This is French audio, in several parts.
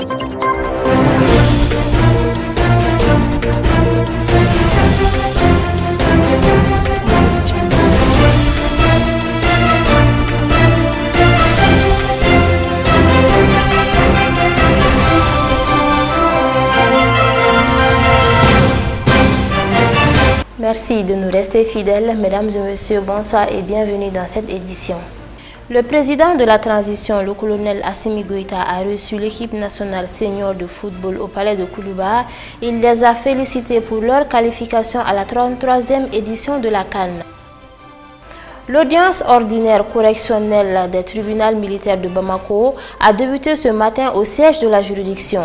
Merci de nous rester fidèles. Mesdames et messieurs, bonsoir et bienvenue dans cette édition. Le président de la transition, le colonel Assimi Goïta, a reçu l'équipe nationale senior de football au palais de Koulouba. Il les a félicités pour leur qualification à la 33e édition de la CAN. L'audience ordinaire correctionnelle des tribunaux militaires de Bamako a débuté ce matin au siège de la juridiction.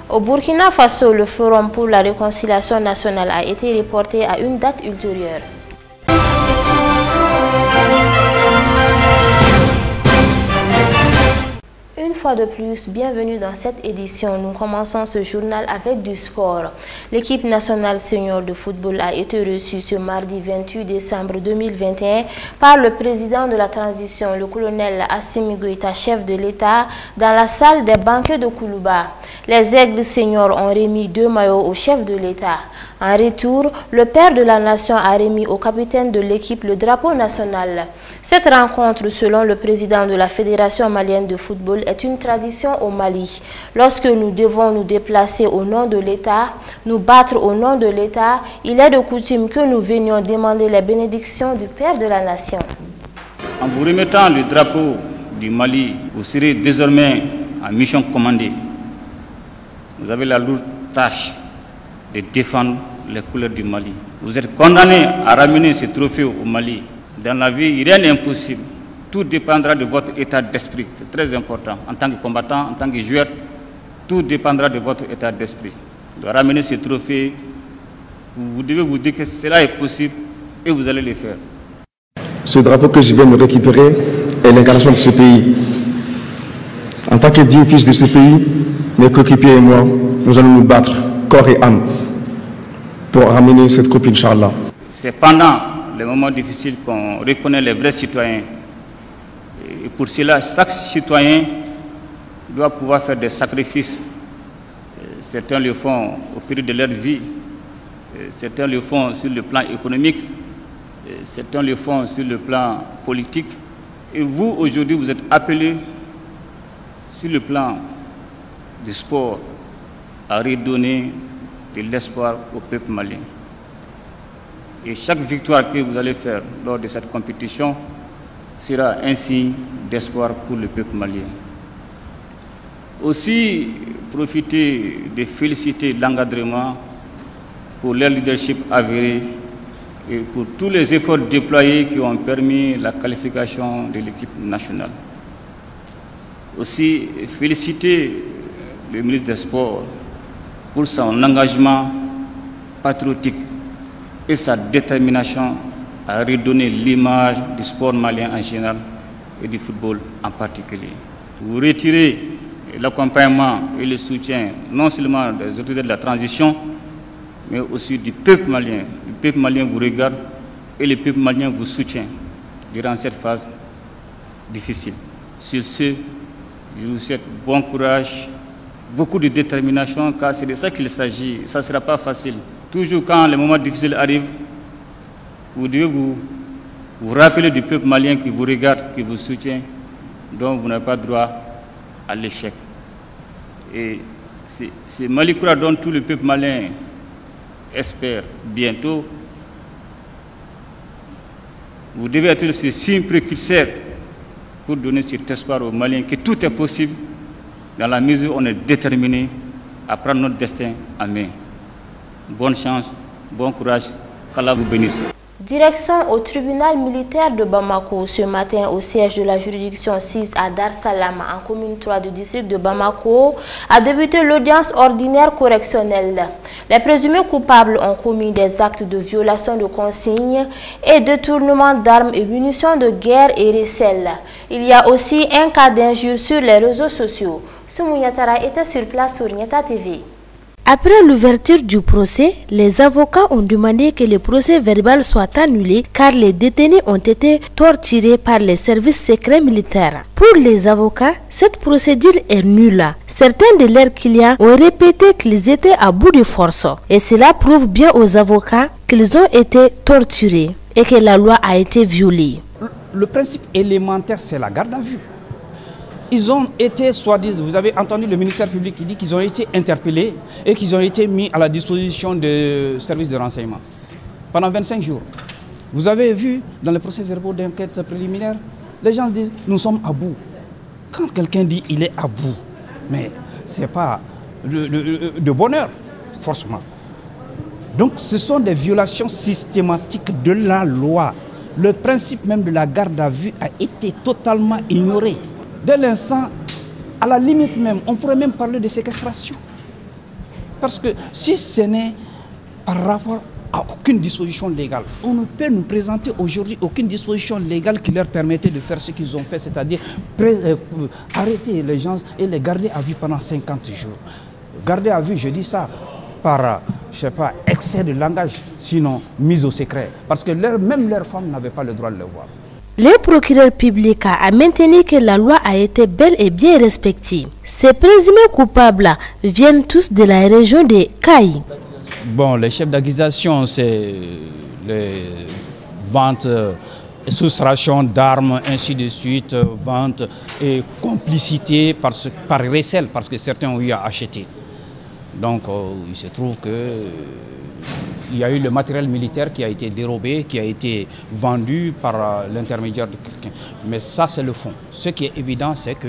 Au Burkina Faso, le Forum pour la réconciliation nationale a été reporté à une date ultérieure. Une fois de plus, bienvenue dans cette édition. Nous commençons ce journal avec du sport. L'équipe nationale senior de football a été reçue ce mardi 28 décembre 2021 par le président de la transition, le colonel Assimi Goïta, chef de l'État, dans la salle des banquets de Koulouba. Les aigles seniors ont remis 2 maillots au chef de l'État. En retour, le père de la nation a remis au capitaine de l'équipe le drapeau national. Cette rencontre, selon le président de la Fédération malienne de football, est une tradition au Mali. Lorsque nous devons nous déplacer au nom de l'État, nous battre au nom de l'État, il est de coutume que nous venions demander les bénédictions du père de la nation. En vous remettant le drapeau du Mali, vous serez désormais en mission commandée. Vous avez la lourde tâche de défendre les couleurs du Mali. Vous êtes condamné à ramener ce trophée au Mali. Dans la vie, rien n'est impossible. Tout dépendra de votre état d'esprit. C'est très important. En tant que combattant, en tant que joueur, tout dépendra de votre état d'esprit. De ramener ce trophée, vous devez vous dire que cela est possible et vous allez le faire. Ce drapeau que je viens de récupérer est l'incarnation de ce pays. En tant que digne fils de ce pays, mes coéquipiers et moi, nous allons nous battre, corps et âme, pour ramener cette coupe, Inch'Allah. C'est pendant les moments difficiles qu'on reconnaît les vrais citoyens. Et pour cela, chaque citoyen doit pouvoir faire des sacrifices. Certains le font au péril de leur vie, certains le font sur le plan économique, certains le font sur le plan politique. Et vous, aujourd'hui, vous êtes appelés sur le plan du sport à redonner de l'espoir au peuple malien. Et chaque victoire que vous allez faire lors de cette compétition sera un signe d'espoir pour le peuple malien. Aussi, profitez de féliciter l'encadrement pour leur leadership avéré et pour tous les efforts déployés qui ont permis la qualification de l'équipe nationale. Aussi, féliciter le ministre des Sports pour son engagement patriotique et sa détermination à redonner l'image du sport malien en général et du football en particulier. Vous retirez l'accompagnement et le soutien non seulement des autorités de la transition, mais aussi du peuple malien. Le peuple malien vous regarde et le peuple malien vous soutient durant cette phase difficile. Sur ce, je vous souhaite bon courage, beaucoup de détermination, car c'est de ça qu'il s'agit. Ça ne sera pas facile. Toujours quand les moments difficiles arrivent, vous devez vous rappeler du peuple malien qui vous regarde, qui vous soutient, dont vous n'avez pas droit à l'échec. Et c'est Malikoura dont tout le peuple malien espère bientôt. Vous devez être ce signe précurseur pour donner cet espoir aux Maliens que tout est possible dans la mesure où on est déterminé à prendre notre destin en main. Bonne chance, bon courage, qu'Allah vous bénisse. Direction au tribunal militaire de Bamako ce matin au siège de la juridiction 6 à Dar Salam en commune 3 du district de Bamako a débuté l'audience ordinaire correctionnelle. Les présumés coupables ont commis des actes de violation de consignes et détournement d'armes et munitions de guerre et recel. Il y a aussi un cas d'injure sur les réseaux sociaux. Soumou Niatara était sur place sur Niata TV. Après l'ouverture du procès, les avocats ont demandé que le procès verbal soit annulé car les détenus ont été torturés par les services secrets militaires. Pour les avocats, cette procédure est nulle. Certains de leurs clients ont répété qu'ils étaient à bout de force et cela prouve bien aux avocats qu'ils ont été torturés et que la loi a été violée. Le principe élémentaire, c'est la garde à vue. Ils ont été, soi-disant, vous avez entendu le ministère public qui dit qu'ils ont été interpellés et qu'ils ont été mis à la disposition des services de renseignement pendant 25 jours. Vous avez vu dans les procès-verbaux d'enquête préliminaire, les gens disent nous sommes à bout. Quand quelqu'un dit il est à bout, mais ce n'est pas de bonheur, forcément. Donc ce sont des violations systématiques de la loi. Le principe même de la garde à vue a été totalement ignoré. Dès l'instant, à la limite même, on pourrait même parler de séquestration. Parce que si ce n'est par rapport à aucune disposition légale, on ne peut nous présenter aujourd'hui aucune disposition légale qui leur permettait de faire ce qu'ils ont fait, c'est-à-dire arrêter les gens et les garder à vue pendant 50 jours. Garder à vue, je dis ça par, je sais pas, excès de langage, sinon mise au secret. Parce que même leurs femmes n'avaient pas le droit de le voir. Le procureur public a maintenu que la loi a été bel et bien respectée. Ces présumés coupables viennent tous de la région de Kayi. Bon, les chefs d'accusation, c'est les ventes, soustraction d'armes, ainsi de suite, vente et complicité par recel, parce que certains ont eu à acheter. Donc, il se trouve que il y a eu le matériel militaire qui a été dérobé, qui a été vendu par l'intermédiaire de quelqu'un. Mais ça, c'est le fond. Ce qui est évident, c'est que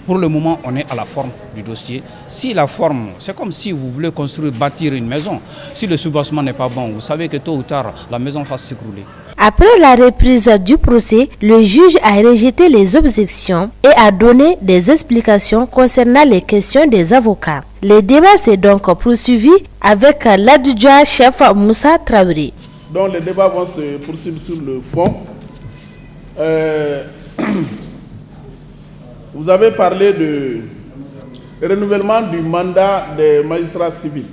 pour le moment, on est à la forme du dossier. Si la forme, c'est comme si vous voulez construire, bâtir une maison. Si le soubassement n'est pas bon, vous savez que tôt ou tard, la maison va s'écrouler. Après la reprise du procès, le juge a rejeté les objections et a donné des explications concernant les questions des avocats. Le débat s'est donc poursuivi avec l'adjudant-chef Moussa Traoré. Donc les débats vont se poursuivre sur le fond. Vous avez parlé de renouvellement du mandat des magistrats civils.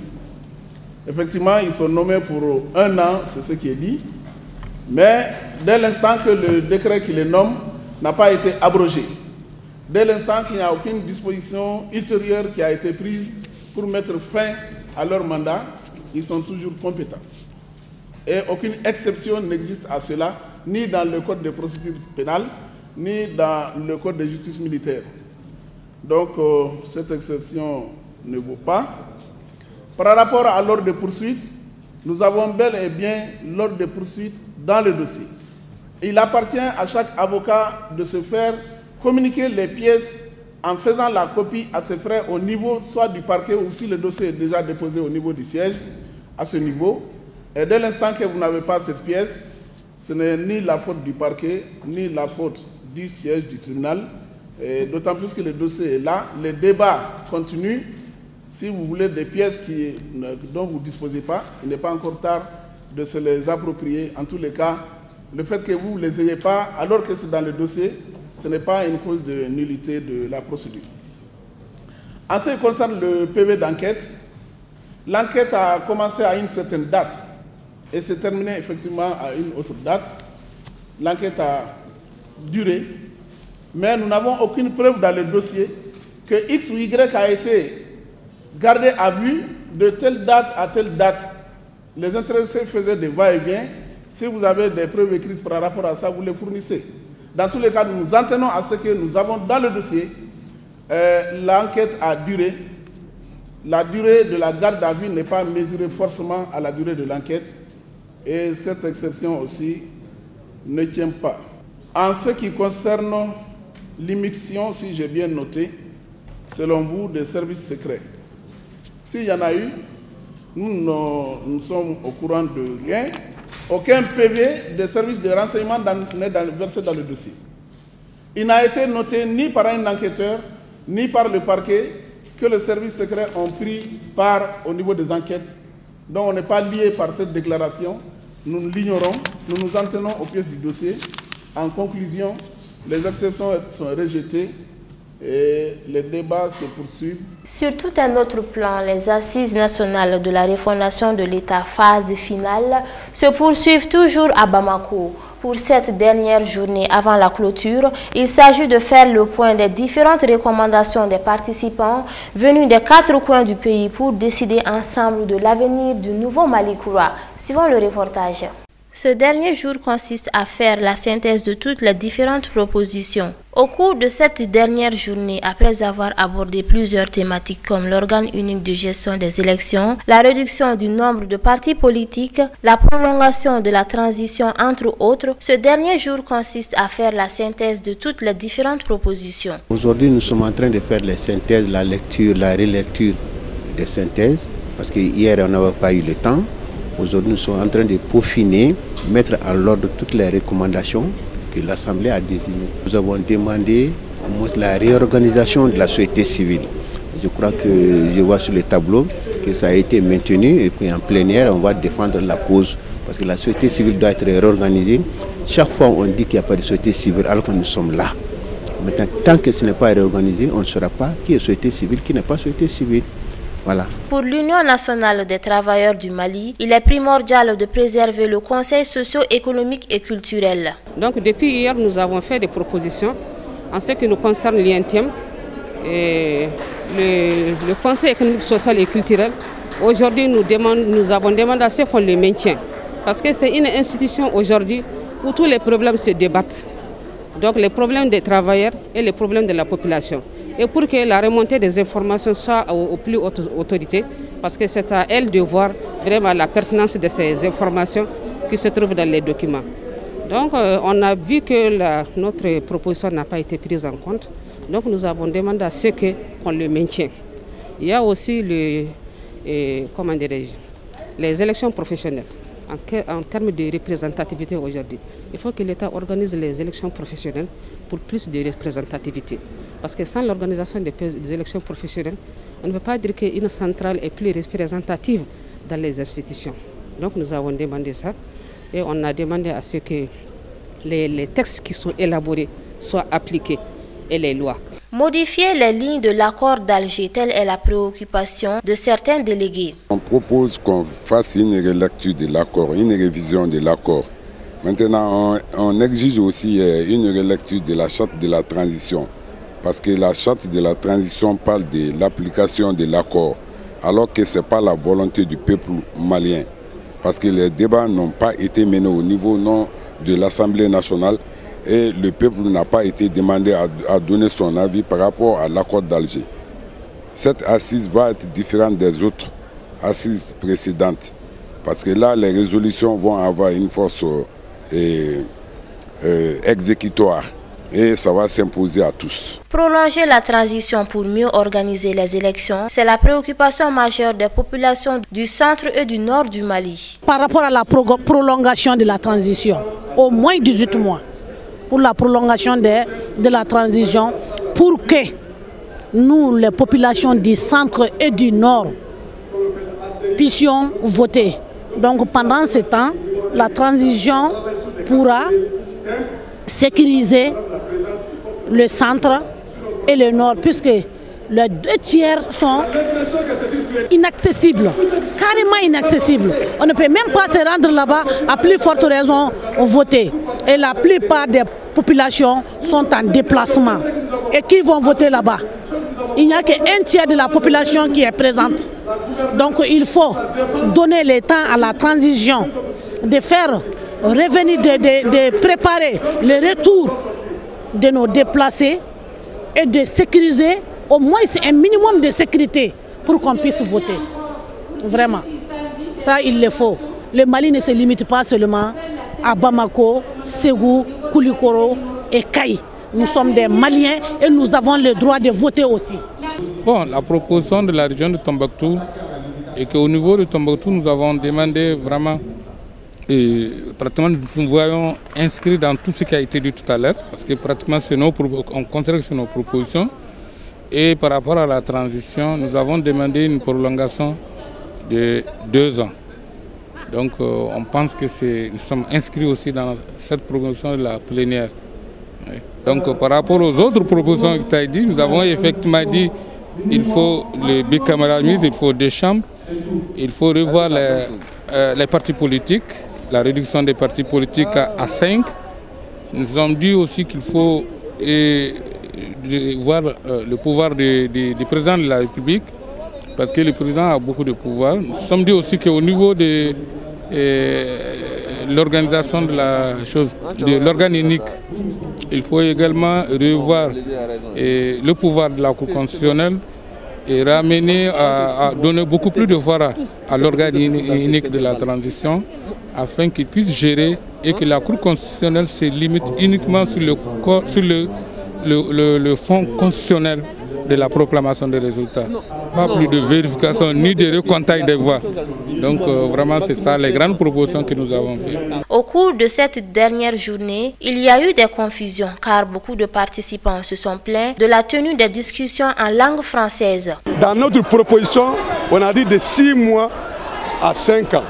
Effectivement, ils sont nommés pour 1 an, c'est ce qui est dit. Mais dès l'instant que le décret qui les nomme n'a pas été abrogé, dès l'instant qu'il n'y a aucune disposition ultérieure qui a été prise pour mettre fin à leur mandat, ils sont toujours compétents. Et aucune exception n'existe à cela, ni dans le code de procédure pénale, ni dans le code de justice militaire. Donc, cette exception ne vaut pas. Par rapport à l'ordre de poursuite, nous avons bel et bien l'ordre de poursuite dans le dossier. Il appartient à chaque avocat de se faire communiquer les pièces en faisant la copie à ses frères au niveau soit du parquet ou si le dossier est déjà déposé au niveau du siège, à ce niveau. Et dès l'instant que vous n'avez pas cette pièce, ce n'est ni la faute du parquet, ni la faute du siège du tribunal. D'autant plus que le dossier est là. Les débats continuent. Si vous voulez des pièces dont vous ne disposez pas, il n'est pas encore tard de se les approprier. En tous les cas, le fait que vous ne les ayez pas, alors que c'est dans le dossier, ce n'est pas une cause de nullité de la procédure. En ce qui concerne le PV d'enquête, l'enquête a commencé à une certaine date et s'est terminée effectivement à une autre date. L'enquête a duré, mais nous n'avons aucune preuve dans le dossier que X ou Y a été gardé à vue de telle date à telle date. Les intéressés faisaient des va-et-vient. Si vous avez des preuves écrites par rapport à ça, vous les fournissez. Dans tous les cas, nous nous en tenons à ce que nous avons dans le dossier. L'enquête a duré. La durée de la garde à vue n'est pas mesurée forcément à la durée de l'enquête. Et cette exception aussi ne tient pas. En ce qui concerne l'immixtion, si j'ai bien noté, selon vous, des services secrets. S'il y en a eu, nous sommes au courant de rien. Aucun PV des services de renseignement n'est versé dans le dossier. Il n'a été noté ni par un enquêteur, ni par le parquet que les services secrets ont pris part au niveau des enquêtes. Donc on n'est pas lié par cette déclaration. Nous l'ignorons, nous nous en tenons aux pièces du dossier. En conclusion, les exceptions sont rejetées et les débats se poursuivent. Sur tout un autre plan, les assises nationales de la refondation de l'État phase finale se poursuivent toujours à Bamako. Pour cette dernière journée avant la clôture, il s'agit de faire le point des différentes recommandations des participants venus des 4 coins du pays pour décider ensemble de l'avenir du nouveau Mali Koura. Suivons le reportage. Ce dernier jour consiste à faire la synthèse de toutes les différentes propositions. Au cours de cette dernière journée, après avoir abordé plusieurs thématiques comme l'organe unique de gestion des élections, la réduction du nombre de partis politiques, la prolongation de la transition entre autres, ce dernier jour consiste à faire la synthèse de toutes les différentes propositions. Aujourd'hui, nous sommes en train de faire les synthèses, la lecture, la relecture des synthèses, parce qu'hier on n'avait pas eu le temps. Aujourd'hui, nous sommes en train de peaufiner, mettre à l'ordre toutes les recommandations que l'Assemblée a désignées. Nous avons demandé la réorganisation de la société civile. Je crois que je vois sur le tableau que ça a été maintenu et puis en plénière, on va défendre la cause parce que la société civile doit être réorganisée. Chaque fois, on dit qu'il n'y a pas de société civile alors que nous sommes là. Maintenant, tant que ce n'est pas réorganisé, on ne saura pas qui est société civile, qui n'est pas société civile. Voilà. Pour l'Union nationale des travailleurs du Mali, il est primordial de préserver le Conseil socio-économique et culturel. Donc depuis hier, nous avons fait des propositions en ce qui nous concerne l'INTM, le Conseil économique, social et culturel. Aujourd'hui, nous avons demandé à ce qu'on le maintienne. Parce que c'est une institution aujourd'hui où tous les problèmes se débattent. Donc les problèmes des travailleurs et les problèmes de la population. Et pour que la remontée des informations soit aux plus hautes autorités, parce que c'est à elles de voir vraiment la pertinence de ces informations qui se trouvent dans les documents. Donc on a vu que notre proposition n'a pas été prise en compte, donc nous avons demandé à ce qu'on le maintienne. Il y a aussi les élections professionnelles. En termes de représentativité aujourd'hui, il faut que l'État organise les élections professionnelles pour plus de représentativité. Parce que sans l'organisation des élections professionnelles, on ne peut pas dire qu'une centrale est plus représentative dans les institutions. Donc nous avons demandé ça et on a demandé à ce que les textes qui sont élaborés soient appliqués et les lois. Modifier les lignes de l'accord d'Alger, telle est la préoccupation de certains délégués. On propose qu'on fasse une relecture de l'accord, une révision de l'accord. Maintenant, on exige aussi une relecture de la charte de la transition. Parce que la charte de la transition parle de l'application de l'accord, alors que ce n'est pas la volonté du peuple malien. Parce que les débats n'ont pas été menés au niveau de l'Assemblée nationale et le peuple n'a pas été demandé à donner son avis par rapport à l'accord d'Alger. Cette assise va être différente des autres assises précédentes. Parce que là, les résolutions vont avoir une force exécutoire. Et ça va s'imposer à tous. Prolonger la transition pour mieux organiser les élections, c'est la préoccupation majeure des populations du centre et du nord du Mali. Par rapport à la prolongation de la transition, au moins 18 mois, pour la prolongation de la transition, pour que nous, les populations du centre et du nord, puissions voter. Donc pendant ce temps, la transition pourra sécuriser le centre et le nord, puisque les 2 tiers sont inaccessibles, carrément inaccessibles. On ne peut même pas se rendre là-bas, à plus forte raison voter. Et la plupart des populations sont en déplacement. Et qui vont voter là-bas? Il n'y a qu'1 tiers de la population qui est présente. Donc il faut donner le temps à la transition, de faire revenir, de préparer le retour de nos déplacés et de sécuriser au moins un minimum de sécurité pour qu'on puisse voter. Vraiment, ça il le faut. Le Mali ne se limite pas seulement à Bamako, Ségou, Koulikoro et Kaï. Nous sommes des Maliens et nous avons le droit de voter aussi. Bon, la proposition de la région de Tombouctou est qu'au niveau de Tombouctou, nous avons demandé vraiment, pratiquement nous voyons inscrit dans tout ce qui a été dit tout à l'heure, parce que pratiquement on considère que c'est nos propositions. Et par rapport à la transition, nous avons demandé une prolongation de 2 ans. Donc on pense que nous sommes inscrits aussi dans cette promotion de la plénière. Oui. Donc par rapport aux autres propositions que tu as dit, nous avons effectivement dit qu'il faut le bicamérisme, il faut des chambres, il faut revoir les partis politiques, la réduction des partis politiques à 5. Nous avons dit aussi qu'il faut voir le pouvoir du président de la République, parce que le président a beaucoup de pouvoir. Nous sommes dit aussi qu'au niveau de l'organisation de l'organe unique, il faut également revoir le pouvoir de la Cour constitutionnelle et ramener à donner beaucoup plus de pouvoir à l'organe unique de la transition afin qu'il puisse gérer et que la Cour constitutionnelle se limite uniquement sur le fond constitutionnel de la proclamation des résultats. Pas plus de vérification ni de recomptage des voix. Donc vraiment c'est ça les grandes propositions que nous avons faites. Au cours de cette dernière journée, il y a eu des confusions car beaucoup de participants se sont plaints de la tenue des discussions en langue française. Dans notre proposition, on a dit de 6 mois à 5 ans.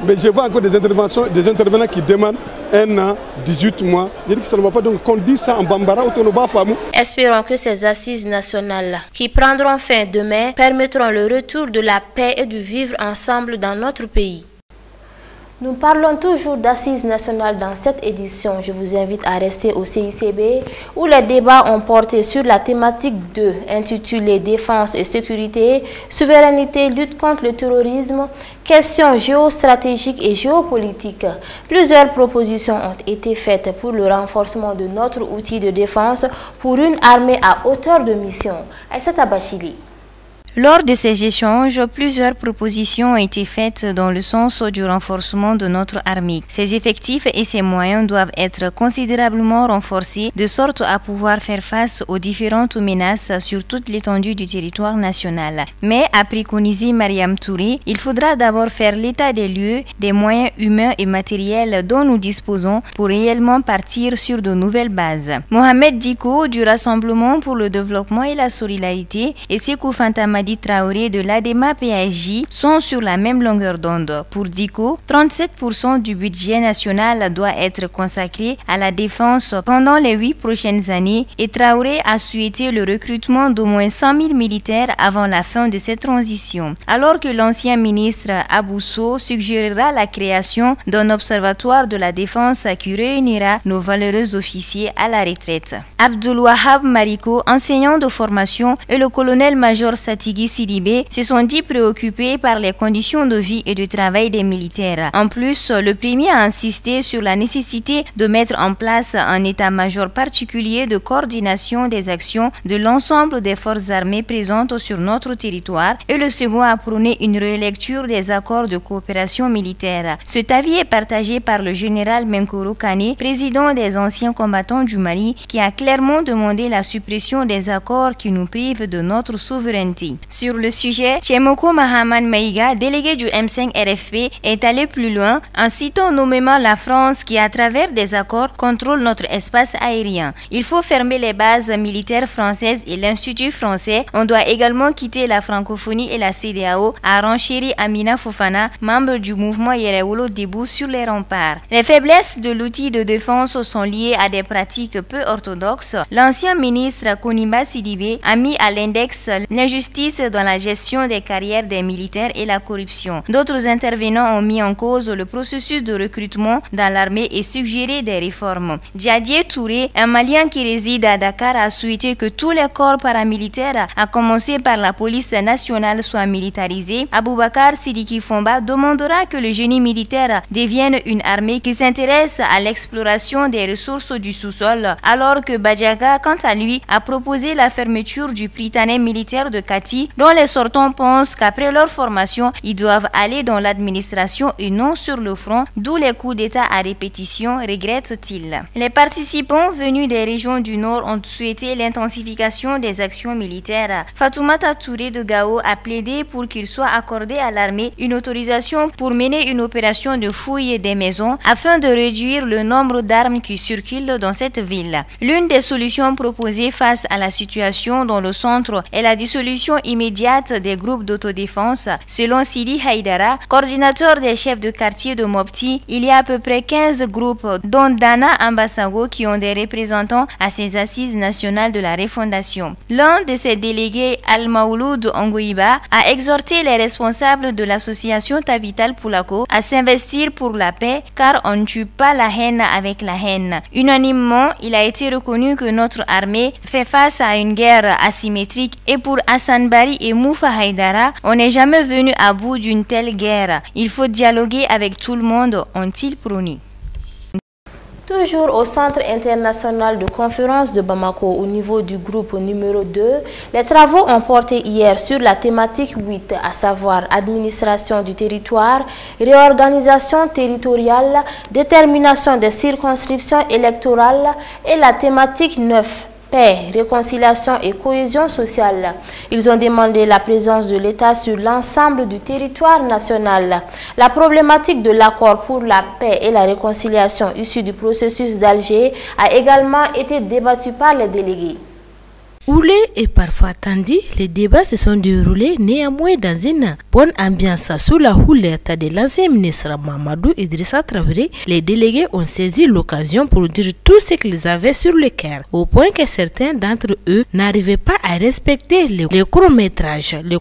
Mais je vois encore des intervenants qui demandent 1 an, 18 mois. Je dis que ça ne va pas, donc qu'on dit ça en bambara ou on va faire. Espérons que ces assises nationales qui prendront fin demain permettront le retour de la paix et du vivre ensemble dans notre pays. Nous parlons toujours d'assises nationales dans cette édition. Je vous invite à rester au CICB où les débats ont porté sur la thématique 2 intitulée Défense et sécurité, souveraineté, lutte contre le terrorisme, questions géostratégiques et géopolitiques. Plusieurs propositions ont été faites pour le renforcement de notre outil de défense pour une armée à hauteur de mission. Aïssata Bachili. Lors de ces échanges, plusieurs propositions ont été faites dans le sens du renforcement de notre armée. Ses effectifs et ses moyens doivent être considérablement renforcés de sorte à pouvoir faire face aux différentes menaces sur toute l'étendue du territoire national. Mais, a préconisé Mariam Touré, il faudra d'abord faire l'état des lieux, des moyens humains et matériels dont nous disposons pour réellement partir sur de nouvelles bases. Mohamed Diko du Rassemblement pour le développement et la solidarité et Sékou Fanta Madi Traoré de l'ADEMA PSJ sont sur la même longueur d'onde. Pour Diko, 37% du budget national doit être consacré à la défense pendant les 8 prochaines années et Traoré a souhaité le recrutement d'au moins 100 000 militaires avant la fin de cette transition. Alors que l'ancien ministre Abousso suggérera la création d'un observatoire de la défense qui réunira nos valeureux officiers à la retraite. Abdul Wahab Mariko, enseignant de formation, et le colonel-major Satigi Sidibé se sont dit préoccupés par les conditions de vie et de travail des militaires. En plus, le premier a insisté sur la nécessité de mettre en place un état-major particulier de coordination des actions de l'ensemble des forces armées présentes sur notre territoire et le second a prôné une relecture des accords de coopération militaire. Cet avis est partagé par le général Menkoro Kane, président des anciens combattants du Mali, qui a clairement demandé la suppression des accords qui nous privent de notre souveraineté. Sur le sujet, Tchemoko Mahaman Maïga, délégué du M5 RFP, est allé plus loin en citant nommément la France qui, à travers des accords, contrôle notre espace aérien. Il faut fermer les bases militaires françaises et l'Institut français. On doit également quitter la francophonie et la CEDEAO, a renchéri Amina Fofana, membre du mouvement Yerewolo debout sur les remparts. Les faiblesses de l'outil de défense sont liées à des pratiques peu orthodoxes. L'ancien ministre Koniba Sidibé a mis à l'index l'injustice dans la gestion des carrières des militaires et la corruption. D'autres intervenants ont mis en cause le processus de recrutement dans l'armée et suggéré des réformes. Diadier Touré, un Malien qui réside à Dakar, a souhaité que tous les corps paramilitaires, à commencer par la police nationale, soient militarisés. Aboubakar Sidiki Fomba demandera que le génie militaire devienne une armée qui s'intéresse à l'exploration des ressources du sous-sol, alors que Badjaga, quant à lui, a proposé la fermeture du prytanée militaire de Kati, dont les sortants pensent qu'après leur formation, ils doivent aller dans l'administration et non sur le front, d'où les coups d'État à répétition, regrette-t-il. Les participants venus des régions du Nord ont souhaité l'intensification des actions militaires. Fatoumata Touré de Gao a plaidé pour qu'il soit accordé à l'armée une autorisation pour mener une opération de fouille des maisons afin de réduire le nombre d'armes qui circulent dans cette ville. L'une des solutions proposées face à la situation dans le centre est la dissolution immédiate des groupes d'autodéfense. Selon Sidi Haïdara, coordinateur des chefs de quartier de Mopti, il y a à peu près 15 groupes, dont Dana Ambasango, qui ont des représentants à ces assises nationales de la refondation. L'un de ces délégués, Al-Maouloud Ongoïba, a exhorté les responsables de l'association Tabital Poulako à s'investir pour la paix, car on ne tue pas la haine avec la haine. Unanimement, il a été reconnu que notre armée fait face à une guerre asymétrique, et pour Hassan Bari et Moufa Haïdara, on n'est jamais venu à bout d'une telle guerre. Il faut dialoguer avec tout le monde, ont-ils prôné. Toujours au Centre international de conférence de Bamako au niveau du groupe numéro 2, les travaux ont porté hier sur la thématique 8, à savoir administration du territoire, réorganisation territoriale, détermination des circonscriptions électorales et la thématique 9. Paix, réconciliation et cohésion sociale. Ils ont demandé la présence de l'État sur l'ensemble du territoire national. La problématique de l'accord pour la paix et la réconciliation issue du processus d'Alger a également été débattue par les délégués. Houlé et parfois tendu, les débats se sont déroulés néanmoins dans une bonne ambiance. Sous la houlette de l'ancien ministre Mamadou Idrissa Traoré, les délégués ont saisi l'occasion pour dire tout ce qu'ils avaient sur le cœur, au point que certains d'entre eux n'arrivaient pas à respecter le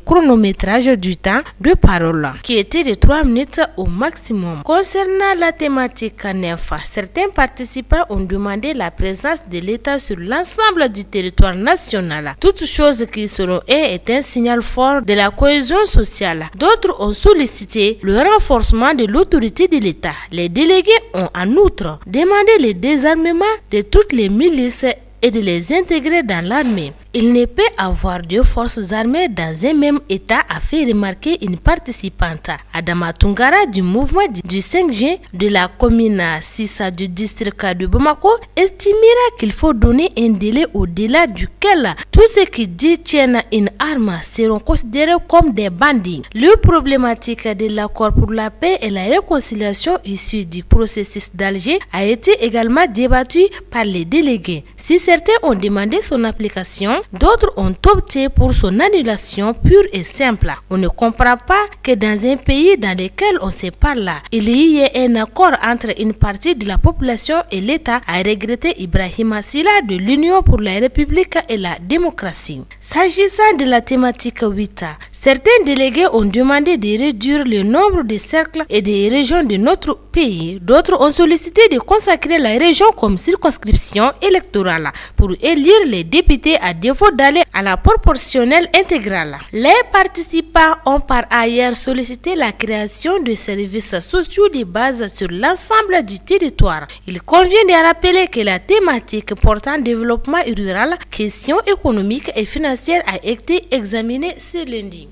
chronométrage du temps de parole, qui était de 3 minutes au maximum. Concernant la thématique 9, certains participants ont demandé la présence de l'État sur l'ensemble du territoire national. Toute chose qui selon eux est un signal fort de la cohésion sociale. D'autres ont sollicité le renforcement de l'autorité de l'État. Les délégués ont en outre demandé le désarmement de toutes les milices et de les intégrer dans l'armée. Il ne peut avoir deux forces armées dans un même État, a fait remarquer une participante. Adama Tungara du mouvement du 5 juin de la commune 6 du district de Bamako estimera qu'il faut donner un délai au-delà duquel tous ceux qui détiennent une arme seront considérés comme des bandits. Le problématique de l'accord pour la paix et la réconciliation issu du processus d'Alger a été également débattu par les délégués. Si certains ont demandé son application, d'autres ont opté pour son annulation pure et simple. On ne comprend pas que dans un pays dans lequel on se parle, il y ait un accord entre une partie de la population et l'État, a regretté Ibrahima Silla de l'Union pour la République et la démocratie. S'agissant de la thématique 8, certains délégués ont demandé de réduire le nombre de cercles et des régions de notre pays. D'autres ont sollicité de consacrer la région comme circonscription électorale pour élire les députés à défaut d'aller à la proportionnelle intégrale. Les participants ont par ailleurs sollicité la création de services sociaux de base sur l'ensemble du territoire. Il convient de rappeler que la thématique portant développement rural, questions économiques et financières a été examinée ce lundi.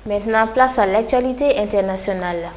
Maintenant, place à l'actualité internationale.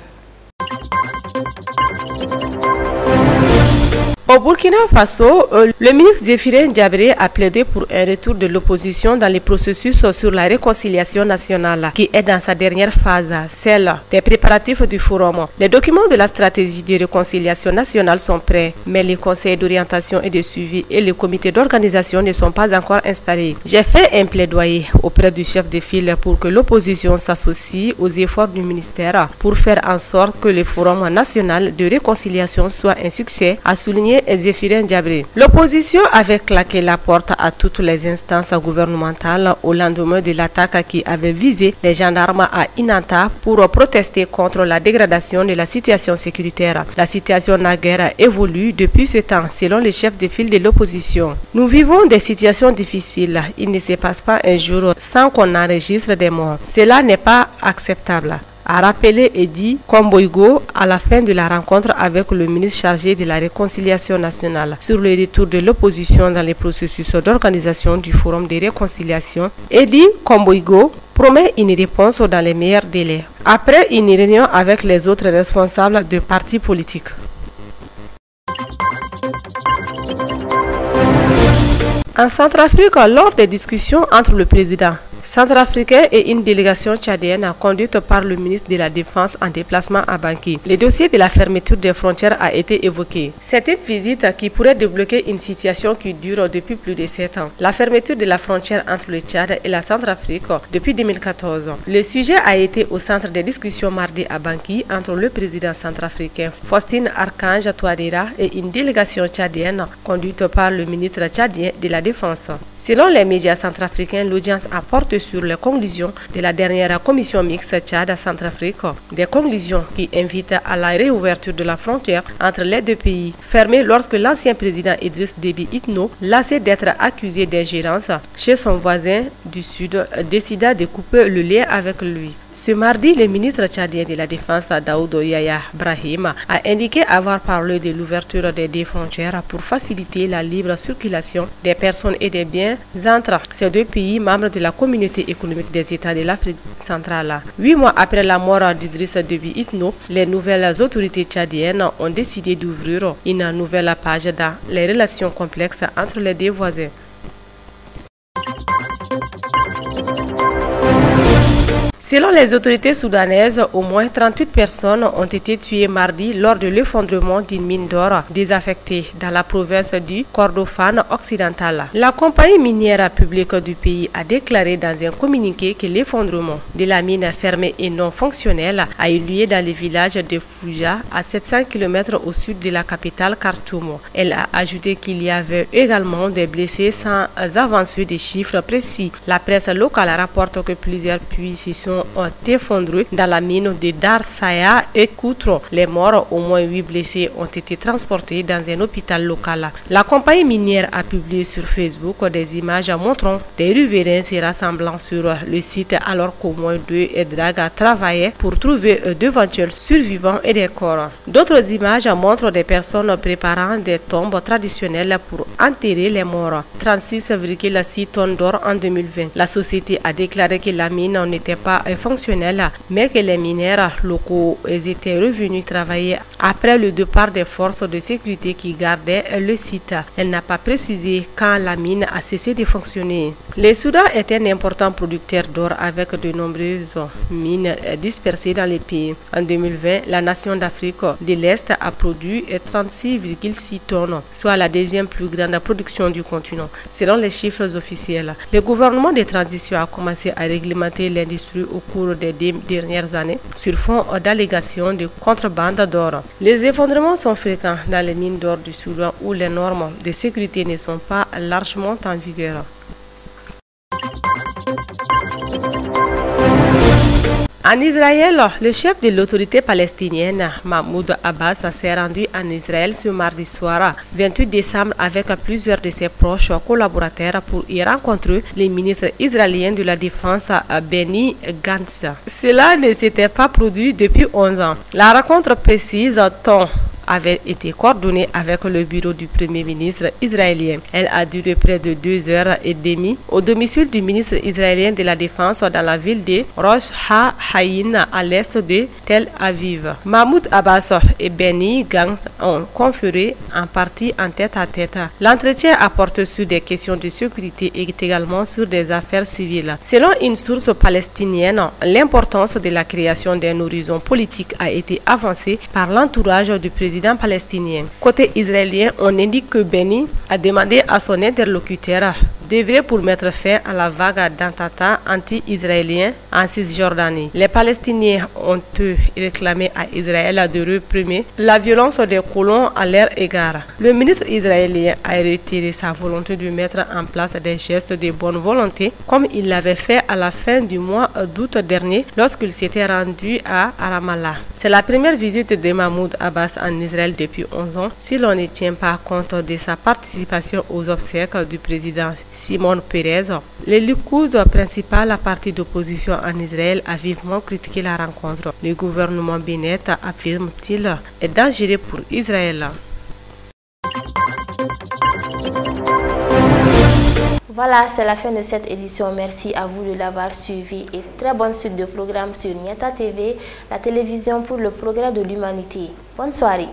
Au Burkina Faso, le ministre Zéphirine Diabré a plaidé pour un retour de l'opposition dans les processus sur la réconciliation nationale, qui est dans sa dernière phase, celle des préparatifs du forum. Les documents de la stratégie de réconciliation nationale sont prêts, mais les conseils d'orientation et de suivi et le comité d'organisation ne sont pas encore installés. J'ai fait un plaidoyer auprès du chef de file pour que l'opposition s'associe aux efforts du ministère pour faire en sorte que le forum national de réconciliation soit un succès, a souligné Zéphirine Diabré. L'opposition avait claqué la porte à toutes les instances gouvernementales au lendemain de l'attaque qui avait visé les gendarmes à Inanta pour protester contre la dégradation de la situation sécuritaire. La situation naguère évolue depuis ce temps, selon le chef de file de l'opposition. Nous vivons des situations difficiles. Il ne se passe pas un jour sans qu'on enregistre des morts. Cela n'est pas acceptable, a rappelé Edi Komboigo à la fin de la rencontre avec le ministre chargé de la réconciliation nationale sur le retour de l'opposition dans les processus d'organisation du forum de réconciliation. Edi Komboigo promet une réponse dans les meilleurs délais, après une réunion avec les autres responsables de partis politiques. En Centrafrique, lors des discussions entre le président centrafricain et une délégation tchadienne conduite par le ministre de la Défense en déplacement à Bangui. Le dossier de la fermeture des frontières a été évoqué. C'est une visite qui pourrait débloquer une situation qui dure depuis plus de 7 ans. La fermeture de la frontière entre le Tchad et la Centrafrique depuis 2014. Le sujet a été au centre des discussions mardi à Bangui entre le président centrafricain Faustin Archange Touadéra et une délégation tchadienne conduite par le ministre tchadien de la Défense. Selon les médias centrafricains, l'audience apporte sur les conclusions de la dernière commission mixte Tchad-Centrafrique, des conclusions qui invitent à la réouverture de la frontière entre les deux pays, fermée lorsque l'ancien président Idriss Déby Itno, lassé d'être accusé d'ingérence chez son voisin du Sud, décida de couper le lien avec lui. Ce mardi, le ministre tchadien de la Défense, Daoudo Yaya Brahim, a indiqué avoir parlé de l'ouverture des deux frontières pour faciliter la libre circulation des personnes et des biens entre ces deux pays membres de la communauté économique des États de l'Afrique centrale. 8 mois après la mort d'Idriss Déby Itno, les nouvelles autorités tchadiennes ont décidé d'ouvrir une nouvelle page dans les relations complexes entre les deux voisins. Selon les autorités soudanaises, au moins 38 personnes ont été tuées mardi lors de l'effondrement d'une mine d'or désaffectée dans la province du Kordofan occidental. La compagnie minière publique du pays a déclaré dans un communiqué que l'effondrement de la mine fermée et non fonctionnelle a eu lieu dans le village de Fouja, à 700 km au sud de la capitale Khartoum. Elle a ajouté qu'il y avait également des blessés sans avancer des chiffres précis. La presse locale rapporte que plusieurs puits se sont effondrés dans la mine de Dar Saya et Koutro. Les morts, au moins 8 blessés, ont été transportés dans un hôpital local. La compagnie minière a publié sur Facebook des images montrant des riverains se rassemblant sur le site alors qu'au moins 2 dragues travaillaient pour trouver d'éventuels survivants et des corps. D'autres images montrent des personnes préparant des tombes traditionnelles pour enterrer les morts. 36,6 tonnes d'or en 2020. La société a déclaré que la mine n'était pas fonctionnelle, mais que les mineurs locaux étaient revenus travailler après le départ des forces de sécurité qui gardaient le site. Elle n'a pas précisé quand la mine a cessé de fonctionner. Le Soudan est un important producteur d'or avec de nombreuses mines dispersées dans le pays. En 2020, la nation d'Afrique de l'Est a produit 36,6 tonnes, soit la deuxième plus grande production du continent, selon les chiffres officiels. Le gouvernement de transition a commencé à réglementer l'industrie au cours des dernières années sur fond d'allégations de contrebande d'or. Les effondrements sont fréquents dans les mines d'or du Soudan où les normes de sécurité ne sont pas largement en vigueur. En Israël, le chef de l'autorité palestinienne, Mahmoud Abbas, s'est rendu en Israël ce mardi soir, 28 décembre, avec plusieurs de ses proches collaborateurs pour y rencontrer le ministre israélien de la Défense, Benny Gantz. Cela ne s'était pas produit depuis 11 ans. La rencontre précise avait été coordonnée avec le bureau du Premier ministre israélien. Elle a duré près de 2h30 au domicile du ministre israélien de la Défense dans la ville de Rosh HaHaïn à l'est de Tel Aviv. Mahmoud Abbas et Benny Gantz ont conféré en partie en tête-à-tête. L'entretien a porté sur des questions de sécurité et également sur des affaires civiles. Selon une source palestinienne, l'importance de la création d'un horizon politique a été avancée par l'entourage du président palestinien. Côté israélien, on indique que Benny a demandé à son interlocuteur d'œuvrer pour mettre fin à la vague d'attentats anti-israéliens en Cisjordanie. Les Palestiniens ont réclamé à Israël de réprimer la violence des colons à leur égard. Le ministre israélien a retiré sa volonté de mettre en place des gestes de bonne volonté comme il l'avait fait à la fin du mois d'août dernier lorsqu'il s'était rendu à Ramallah. C'est la première visite de Mahmoud Abbas en Israël depuis 11 ans si l'on ne tient pas compte de sa participation aux obsèques du président Simon Perez. Le Likoud, principal parti d'opposition en Israël, a vivement critiqué la rencontre. Le gouvernement Bennett, affirme-t-il, est dangereux pour Israël. Voilà, c'est la fin de cette édition. Merci à vous de l'avoir suivi et très bonne suite de programmes sur Niata TV, la télévision pour le progrès de l'humanité. Bonne soirée.